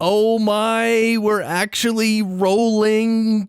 Oh my, we're actually rolling.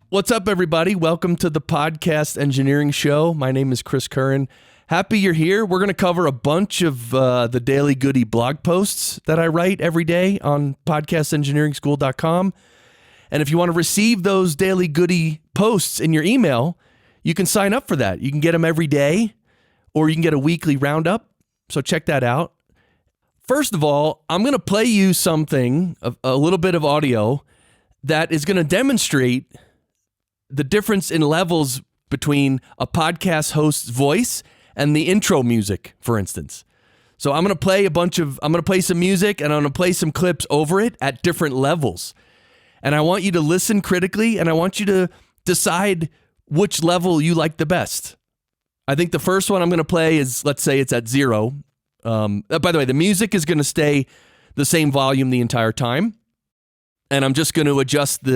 What's up, everybody? Welcome to the Podcast Engineering Show. My name is Chris Curran. Happy you're here. We're going to cover a bunch of the Daily Goody blog posts that I write every day on podcastengineeringschool.com. And if you want to receive those Daily Goody posts in your email, you can sign up for that. You can get them every day, or you can get a weekly roundup. So check that out. First of all, I'm going to play you something, a little bit of audio, that is going to demonstrate the difference in levels between a podcast host's voice and the intro music, for instance. So I'm going to play some music, and I'm going to play some clips over it at different levels. And I want you to listen critically, and I want you to decide which level you like the best. I think the first one I'm going to play is, let's say it's at 0. By the way, the music is going to stay the same volume the entire time. And I'm just going to adjust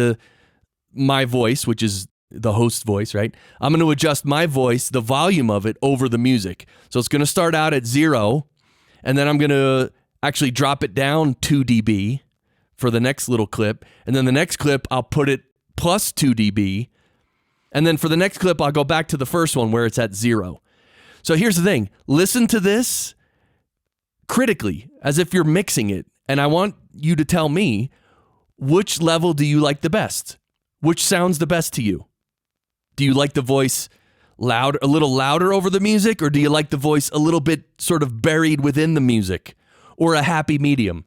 my voice, which is the host voice, right? I'm going to adjust my voice, the volume of it, over the music. So it's going to start out at 0, and then I'm going to actually drop it down 2 dB for the next little clip. And then the next clip, I'll put it plus 2 dB. And then for the next clip, I'll go back to the first one where it's at 0. So here's the thing. Listen to this critically, as if you're mixing it. And I want you to tell me, which level do you like the best? Which sounds the best to you? Do you like the voice a little louder over the music, or do you like the voice a little bit sort of buried within the music, or a happy medium?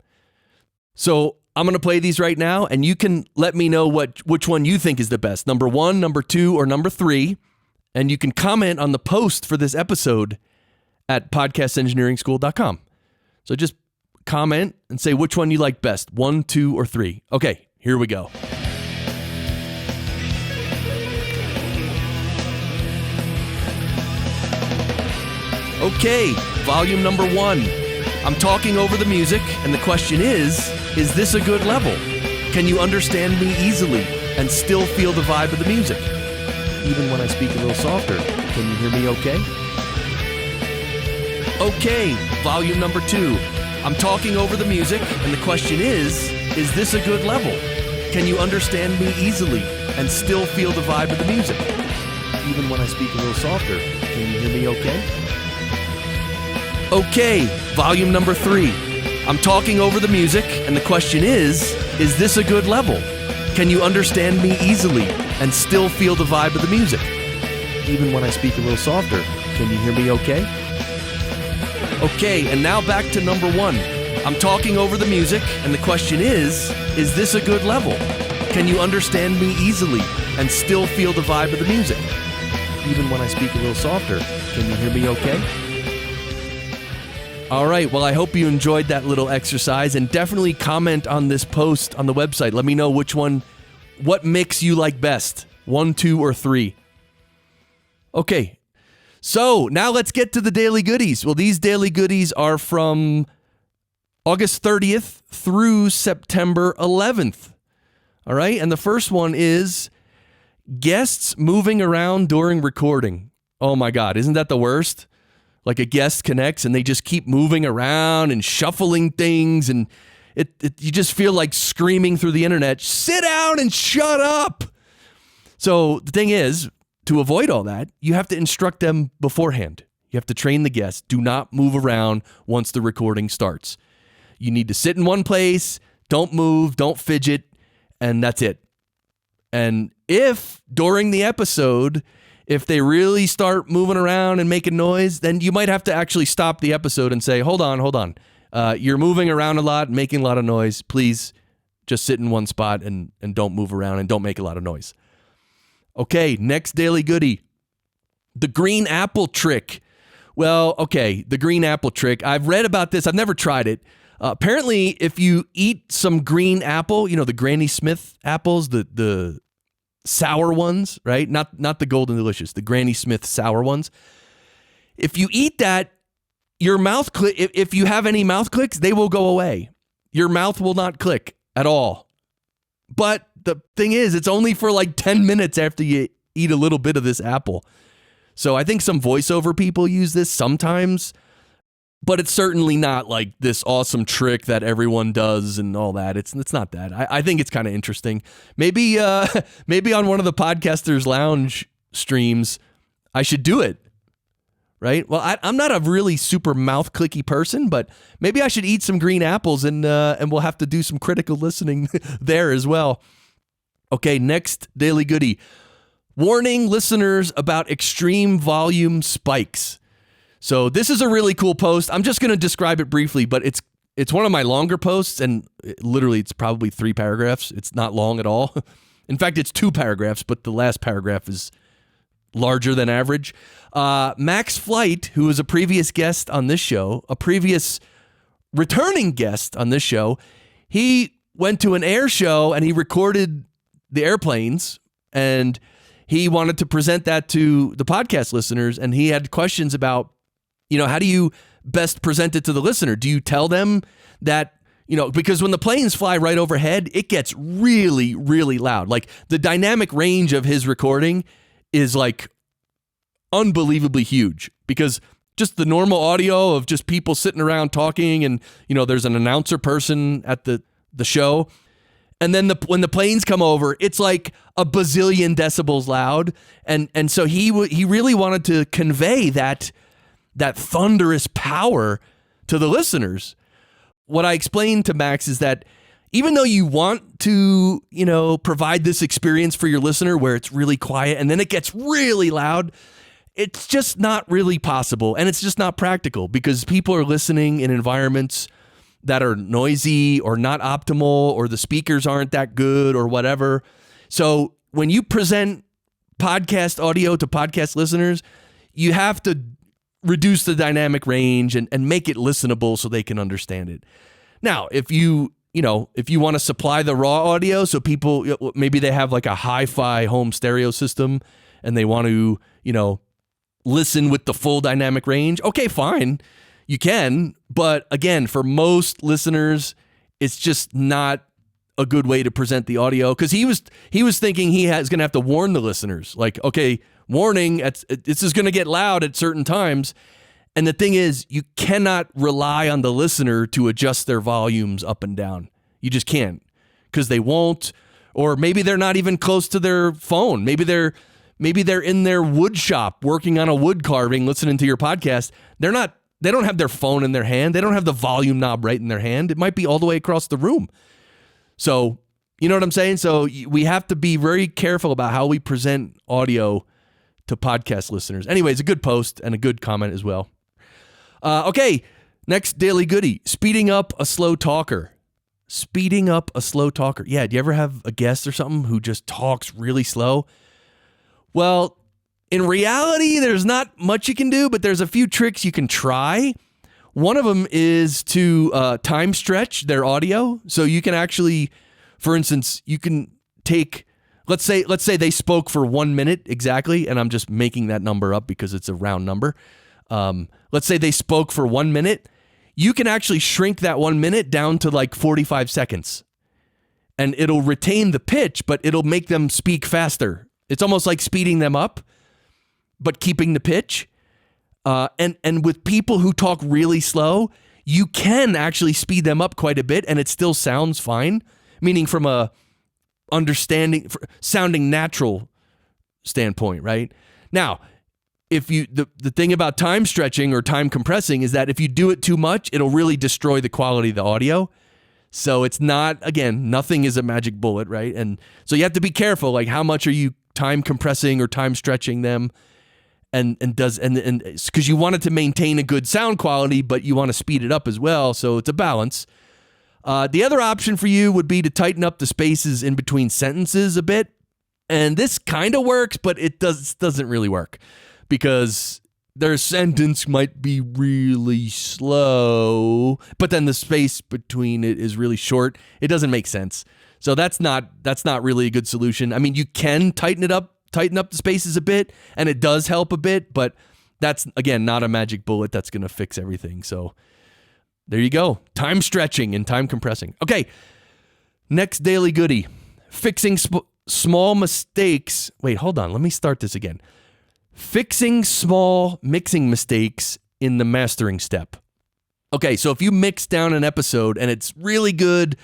So I'm going to play these right now, and you can let me know which one you think is the best. Number 1, number 2, or number 3. And you can comment on the post for this episode at podcastengineeringschool.com. So just comment and say which one you like best, 1, 2, or 3. Okay, here we go. Okay, volume number 1. I'm talking over the music, and the question is this a good level? Can you understand me easily and still feel the vibe of the music? Even when I speak a little softer, can you hear me okay? Okay, volume number 2. I'm talking over the music, and the question is this a good level? Can you understand me easily and still feel the vibe of the music? Even when I speak a little softer, can you hear me okay? Okay, volume number 3. I'm talking over the music, and the question is this a good level? Can you understand me easily and still feel the vibe of the music? Even when I speak a little softer, can you hear me okay? Okay, and now back to number 1. I'm talking over the music, and the question is this a good level? Can you understand me easily and still feel the vibe of the music? Even when I speak a little softer, can you hear me okay? All right, well, I hope you enjoyed that little exercise, and definitely comment on this post on the website. Let me know what mix you like best, 1, 2, or 3. Okay, so now let's get to the Daily Goodies. Well, these Daily Goodies are from August 30th through September 11th. All right, and the first one is guests moving around during recording. Oh my God, isn't that the worst? Like a guest connects and they just keep moving around and shuffling things, and you just feel like screaming through the internet, sit down and shut up. So the thing is, to avoid all that, you have to instruct them beforehand. You have to train the guests. Do not move around once the recording starts. You need to sit in one place, don't move, don't fidget, and that's it. And if during the episode, if they really start moving around and making noise, then you might have to actually stop the episode and say, hold on. You're moving around a lot, making a lot of noise. Please just sit in one spot and don't move around and don't make a lot of noise. Okay, next Daily Goodie. The green apple trick. Well, okay, the green apple trick. I've read about this. I've never tried it. Apparently, if you eat some green apple, the Granny Smith apples, the sour ones, right? Not the Golden Delicious, the Granny Smith sour ones. If you eat that, your mouth if you have any mouth clicks, they will go away. Your mouth will not click at all. But the thing is, it's only for like 10 minutes after you eat a little bit of this apple. So I think some voiceover people use this sometimes. but it's certainly not like this awesome trick that everyone does and all that. It's not that. I think it's kind of interesting. Maybe maybe on one of the Podcasters Lounge streams, I should do it. Right? Well, I'm not a really super mouth clicky person, but maybe I should eat some green apples and we'll have to do some critical listening there as well. Okay, next Daily Goody. Warning listeners about extreme volume spikes. So this is a really cool post. I'm just going to describe it briefly, but it's one of my longer posts, and literally it's probably 3 paragraphs. It's not long at all. In fact, it's 2 paragraphs, but the last paragraph is larger than average. Max Flight, who was a previous guest on this show, a previous returning guest on this show, he went to an air show and he recorded the airplanes, and he wanted to present that to the podcast listeners, and he had questions about, how do you best present it to the listener? Do you tell them that, because when the planes fly right overhead, it gets really, really loud. Like the dynamic range of his recording is like unbelievably huge, because just the normal audio of just people sitting around talking, and, there's an announcer person at the show. And then when the planes come over, it's like a bazillion decibels loud. And so he really wanted to convey that thunderous power to the listeners. What I explained to Max is that even though you want to, provide this experience for your listener where it's really quiet and then it gets really loud, it's just not really possible. And it's just not practical, because people are listening in environments that are noisy or not optimal, or the speakers aren't that good or whatever. So when you present podcast audio to podcast listeners, you have to reduce the dynamic range and make it listenable so they can understand it. Now, if you want to supply the raw audio, so people, maybe they have like a hi-fi home stereo system and they want to, listen with the full dynamic range, okay, fine, you can. But again, for most listeners, it's just not a good way to present the audio, because he was thinking is going to have to warn the listeners, like, okay, warning, this is going to get loud at certain times. And the thing is, you cannot rely on the listener to adjust their volumes up and down. You just can't, because they won't, or maybe they're not even close to their phone. Maybe they're in their wood shop working on a wood carving, listening to your podcast. They don't have their phone in their hand. They don't have the volume knob right in their hand. It might be all the way across the room. So, you know what I'm saying? So we have to be very careful about how we present audio to podcast listeners. Anyways, a good post and a good comment as well. Okay, next Daily Goody. Speeding up a slow talker. Speeding up a slow talker. Yeah, do you ever have a guest or something who just talks really slow? Well, in reality, there's not much you can do, but there's a few tricks you can try. One of them is to time stretch their audio. So you can actually, for instance, you can take, let's say they spoke for 1 minute exactly, and I'm just making that number up because it's a round number. Let's say they spoke for 1 minute. You can actually shrink that 1 minute down to like 45 seconds, and it'll retain the pitch, but it'll make them speak faster. It's almost like speeding them up, but keeping the pitch. And with people who talk really slow, you can actually speed them up quite a bit, and it still sounds fine. Meaning from a sounding natural standpoint, right? Now, if the thing about time stretching or time compressing is that if you do it too much, it'll really destroy the quality of the audio. So it's not, again, nothing is a magic bullet, right? And so you have to be careful, like how much are you time compressing or time stretching them, and because you want it to maintain a good sound quality, but you want to speed it up as well. So it's a balance. The other option for you would be to tighten up the spaces in between sentences a bit. And this kind of works, but it doesn't really work, because their sentence might be really slow, but then the space between it is really short. It doesn't make sense. So that's not really a good solution. I mean, you can tighten up the spaces a bit, and it does help a bit, but that's, again, not a magic bullet that's going to fix everything. So there you go. Time stretching and time compressing. Okay, next Daily Goody. Fixing small mistakes. Wait, hold on. Let me start this again. Fixing small mixing mistakes in the mastering step. Okay, so if you mix down an episode and it's really good,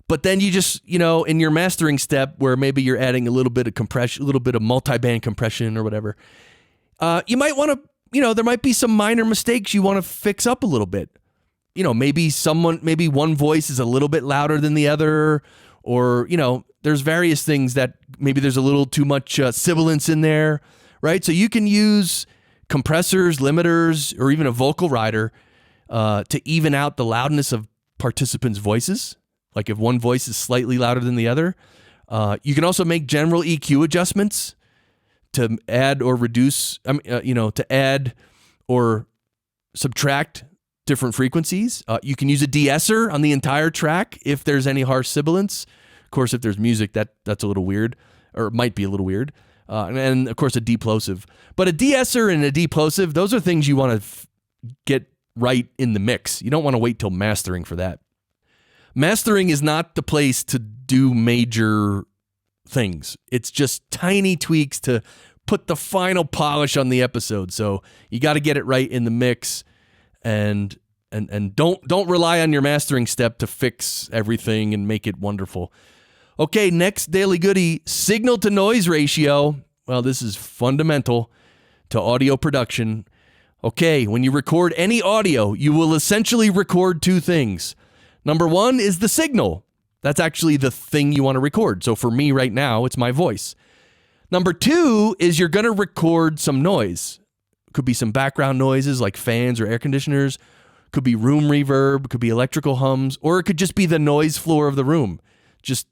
but then you just, in your mastering step where maybe you're adding a little bit of compression, a little bit of multi-band compression or whatever, you might want to, there might be some minor mistakes you want to fix up a little bit. Maybe one voice is a little bit louder than the other, or, there's various things that maybe there's a little too much sibilance in there, right? So you can use compressors, limiters, or even a vocal rider to even out the loudness of participants' voices. Like if one voice is slightly louder than the other. You can also make general EQ adjustments to add or reduce, to add or subtract different frequencies. You can use a de-esser on the entire track if there's any harsh sibilance. Of course, if there's music, that's a little weird, or it might be a little weird. And of course, a deplosive. But a de-esser and a deplosive, those are things you want to get right in the mix. You don't want to wait till mastering for that. Mastering is not the place to do major things. It's just tiny tweaks to put the final polish on the episode. So you got to get it right in the mix, and don't rely on your mastering step to fix everything and make it wonderful. Okay, next daily goodie, signal to noise ratio. Well, this is fundamental to audio production. Okay, when you record any audio, you will essentially record two things. Number one is the signal. That's actually the thing you want to record. So for me right now, it's my voice. Number two is you're going to record some noise. Could be some background noises like fans or air conditioners. Could be room reverb. Could be electrical hums. Or it could just be the noise floor of the room. Just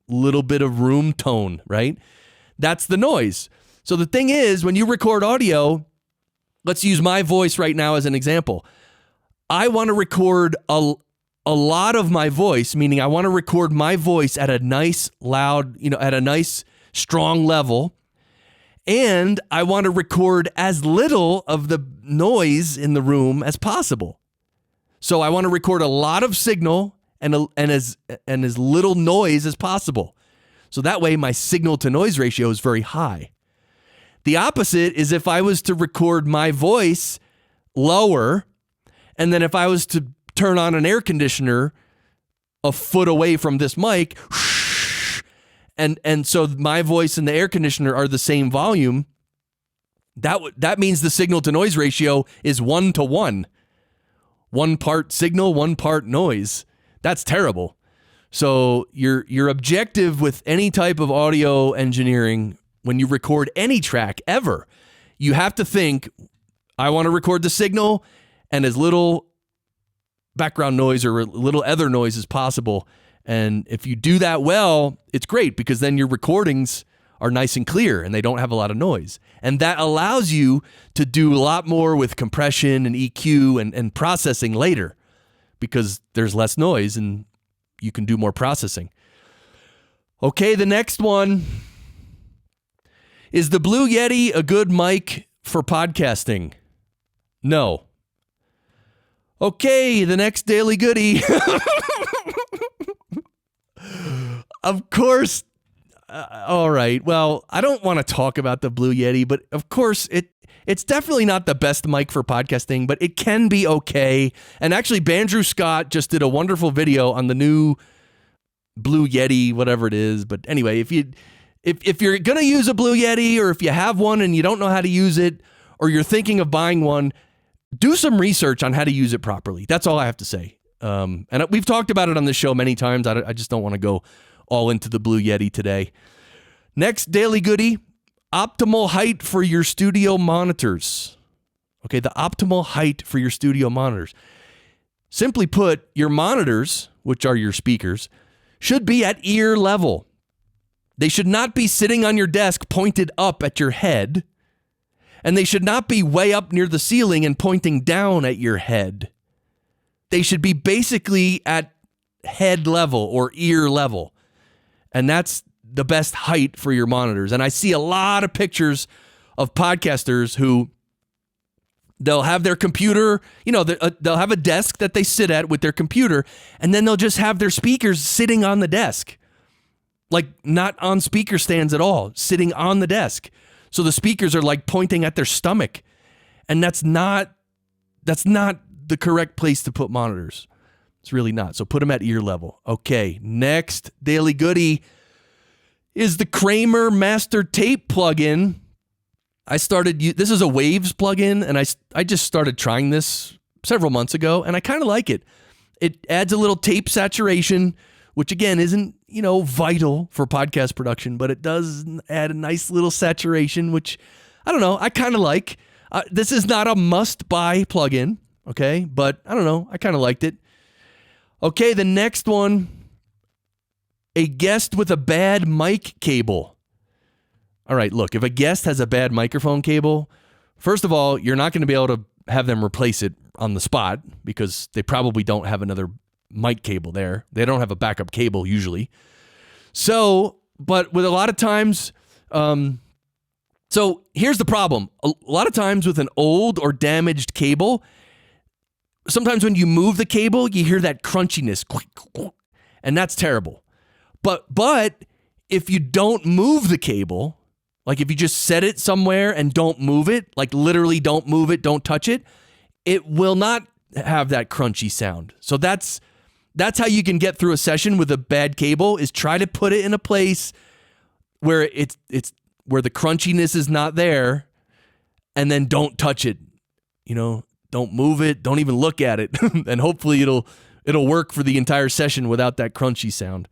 a little bit of room tone, right? That's the noise. So the thing is, when you record audio, let's use my voice right now as an example. I want to record a lot of my voice, meaning I want to record my voice at a nice loud, at a nice strong level. And I want to record as little of the noise in the room as possible. So I want to record a lot of signal and as little noise as possible. So that way my signal to noise ratio is very high. The opposite is if I was to record my voice lower, and then if I was to turn on an air conditioner a foot away from this mic, and so my voice and the air conditioner are the same volume, that means the signal to noise ratio is 1-to-1. 1 part signal, 1 part noise. That's terrible. So your objective with any type of audio engineering, when you record any track ever, you have to think, I want to record the signal and as little background noise or little other noise as possible. And if you do that well, it's great because then your recordings are nice and clear and they don't have a lot of noise. And that allows you to do a lot more with compression and EQ and processing later because there's less noise and you can do more processing. Okay, the next one. Is the Blue Yeti a good mic for podcasting? No. Okay, the next daily goodie. Of course. All right. Well, I don't want to talk about the Blue Yeti, but of course it's definitely not the best mic for podcasting, but it can be okay. And actually, Bandrew Scott just did a wonderful video on the new Blue Yeti, whatever it is. But anyway, if you're going to use a Blue Yeti, or if you have one and you don't know how to use it, or you're thinking of buying one, do some research on how to use it properly. That's all I have to say. And we've talked about it on the show many times. I just don't want to go all into the Blue Yeti today. Next daily goodie, optimal height for your studio monitors. Okay, the optimal height for your studio monitors. Simply put, your monitors, which are your speakers, should be at ear level. They should not be sitting on your desk pointed up at your head, and they should not be way up near the ceiling and pointing down at your head. They should be basically at head level or ear level. And that's the best height for your monitors. And I see a lot of pictures of podcasters who they'll have their computer, they'll have a desk that they sit at with their computer, and then they'll just have their speakers sitting on the desk. Like not on speaker stands at all, sitting on the desk. So the speakers are like pointing at their stomach. And that's not the correct place to put monitors. It's really not. So put them at ear level. Okay, next daily goodie is the Kramer Master Tape plugin. This is a Waves plugin, and I just started trying this several months ago, and I kind of like it. It adds a little tape saturation, which again isn't, vital for podcast production, but it does add a nice little saturation, which I don't know, I kind of like. This is not a must-buy plugin, okay? But I don't know, I kind of liked it. Okay, the next one, a guest with a bad mic cable. All right, look, if a guest has a bad microphone cable, first of all, you're not going to be able to have them replace it on the spot because they probably don't have another mic cable there. They don't have a backup cable usually. So, but with a lot of times, so here's the problem. A lot of times with an old or damaged cable, sometimes when you move the cable, you hear that crunchiness, and that's terrible. But if you don't move the cable, like if you just set it somewhere and don't move it, like literally don't move it, don't touch it, it will not have that crunchy sound. So that's how you can get through a session with a bad cable, is try to put it in a place where it's where the crunchiness is not there, and then don't touch it. Don't move it, don't even look at it, and hopefully it'll work for the entire session without that crunchy sound.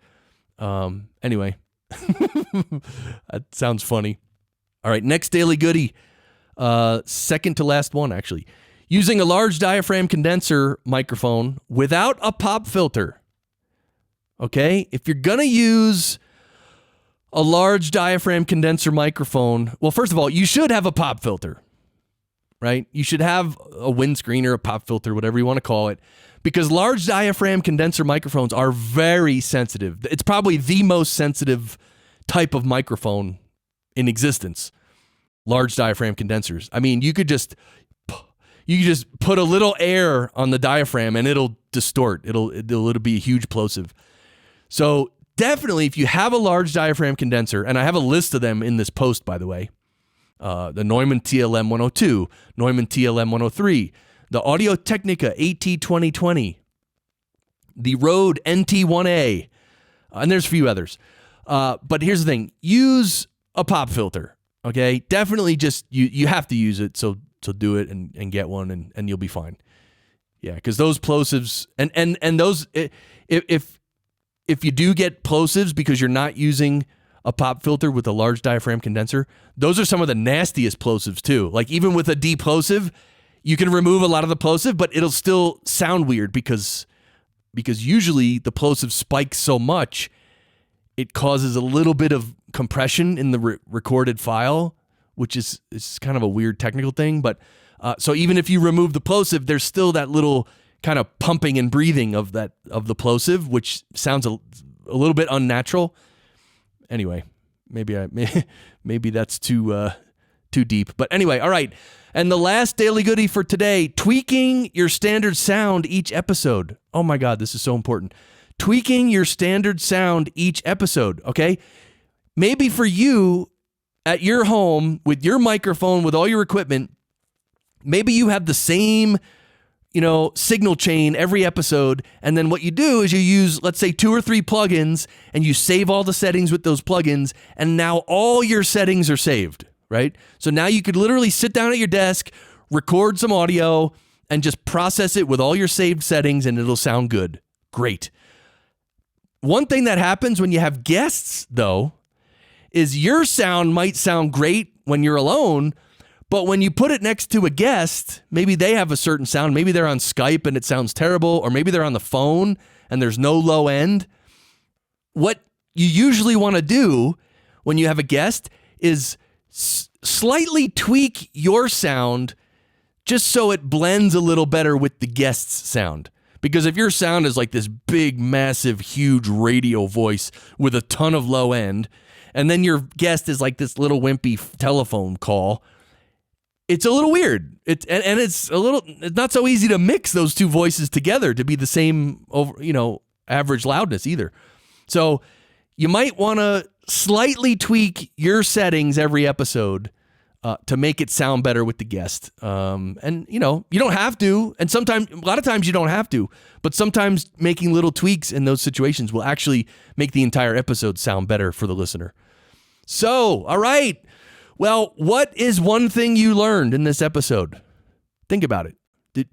Anyway, that sounds funny. All right, next daily goodie, second to last one actually. Using a large diaphragm condenser microphone without a pop filter. Okay, if you're gonna use a large diaphragm condenser microphone, well, first of all, you should have a pop filter, right? You should have a windscreen or a pop filter, whatever you want to call it, because large diaphragm condenser microphones are very sensitive. It's probably the most sensitive type of microphone in existence. Large diaphragm condensers. I mean, you could just put a little air on the diaphragm and it'll distort. It'll be a huge plosive. So definitely, if you have a large diaphragm condenser, and I have a list of them in this post, by the way, the Neumann TLM 102, Neumann TLM 103, the Audio-Technica AT2020, the Rode NT1A, and there's a few others. But here's the thing: use a pop filter. Okay, definitely, just you have to use it. So do it and get one, and you'll be fine. Yeah, because those plosives and those if you do get plosives because you're not using a pop filter with a large diaphragm condenser, those are some of the nastiest plosives too. Like even with a deplosive, you can remove a lot of the plosive, but it'll still sound weird because usually the plosive spikes so much, it causes a little bit of compression in the recorded file, which is kind of a weird technical thing. But so even if you remove the plosive, there's still that little kind of pumping and breathing of the plosive, which sounds a little bit unnatural. Anyway, maybe that's too deep. But anyway, all right. And the last daily goodie for today: tweaking your standard sound each episode. Oh my God, this is so important. Tweaking your standard sound each episode. Okay, maybe for you at your home with your microphone, with all your equipment, maybe you have the same signal chain every episode, and then what you do is you use, let's say, 2 or 3 plugins, and you save all the settings with those plugins, and now all your settings are saved, right? So now you could literally sit down at your desk, record some audio, and just process it with all your saved settings, and it'll sound good. Great. One thing that happens when you have guests, though, is your sound might sound great when you're alone, but when you put it next to a guest, maybe they have a certain sound. Maybe they're on Skype and it sounds terrible, or maybe they're on the phone and there's no low end. What you usually want to do when you have a guest is slightly tweak your sound just so it blends a little better with the guest's sound. Because if your sound is like this big, massive, huge radio voice with a ton of low end, and then your guest is like this little wimpy telephone call, it's a little weird. It's not so easy to mix those two voices together to be the same average loudness either. So you might want to slightly tweak your settings every episode to make it sound better with the guest. And you don't have to, and a lot of times you don't have to, but sometimes making little tweaks in those situations will actually make the entire episode sound better for the listener. So, all right. Well, what is one thing you learned in this episode? Think about it.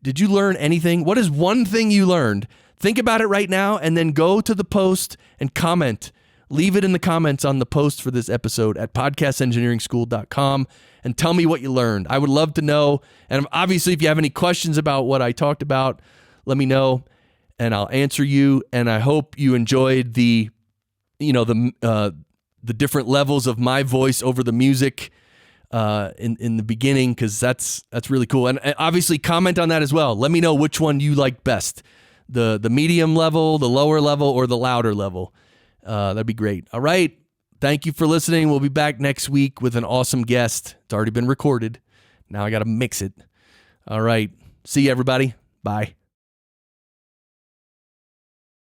Did you learn anything? What is one thing you learned? Think about it right now and then go to the post and comment. Leave it in the comments on the post for this episode at podcastengineeringschool.com and tell me what you learned. I would love to know. And obviously, if you have any questions about what I talked about, let me know and I'll answer you. And I hope you enjoyed the different levels of my voice over the music in the beginning, because that's really cool. And obviously comment on that as well. Let me know which one you like best, the medium level, the lower level, or the louder level. That'd be great. All right. Thank you for listening. We'll be back next week with an awesome guest. It's already been recorded. Now I got to mix it. All right. See you, everybody. Bye.